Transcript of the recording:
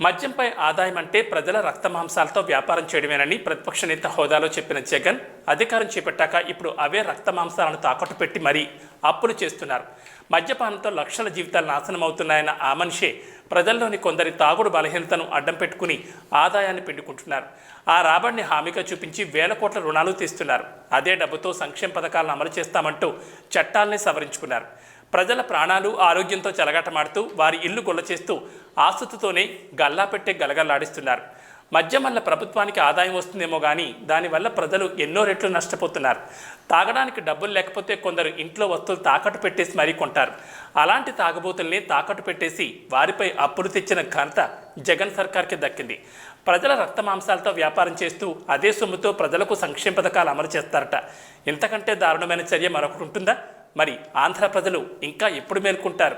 మద్యంపై ఆదాయం అంటే ప్రజల రక్తమాంసాలతో వ్యాపారం చేయడమేనని ప్రతిపక్ష నేత హోదాలో చెప్పిన జగన్ అధికారం చేపట్టాక ఇప్పుడు అవే రక్తమాంసాలను తాకట్టు పెట్టి మరీ అప్పులు చేస్తున్నారు. మద్యపానంతో లక్షల జీవితాలు నాశనం అవుతున్నాయన్న ఆ మనిషే ప్రజల్లోని కొందరి తాగుడు బలహీనతను అడ్డం పెట్టుకుని ఆదాయాన్ని పిండుకుంటున్నారు. ఆ రాబడిని హామీగా చూపించి వేల కోట్ల రుణాలు తీస్తున్నారు. అదే డబ్బుతో సంక్షేమ పథకాలను అమలు చేస్తామంటూ చట్టాలని సవరించుకున్నారు. ప్రజల ప్రాణాలు ఆరోగ్యంతో చెలగాటమాడుతూ వారి ఇల్లు గొల్ల చేస్తూ ఆస్తుతోనే గల్లా పెట్టే గలగల్లాడిస్తున్నారు. మద్యం వల్ల ప్రభుత్వానికి ఆదాయం వస్తుందేమో కానీ దానివల్ల ప్రజలు ఎన్నో రెట్లు నష్టపోతున్నారు. తాగడానికి డబ్బులు లేకపోతే కొందరు ఇంట్లో వస్తువులు తాకట్టు పెట్టేసి మరీ కొంటారు. అలాంటి తాగబోతుల్ని తాకట్టు పెట్టేసి వారిపై అప్పులు తెచ్చిన ఘనత జగన్ సర్కార్కి దక్కింది. ప్రజల రక్త మాంసాలతో వ్యాపారం చేస్తూ అదే సొమ్ముతో ప్రజలకు సంక్షేమ పథకాలు అమలు చేస్తారట. ఇంతకంటే దారుణమైన చర్య మరొకటి ఉంటుందా? మరి ఆంధ్ర ప్రజలు ఇంకా ఎప్పుడు మేల్కొంటారు?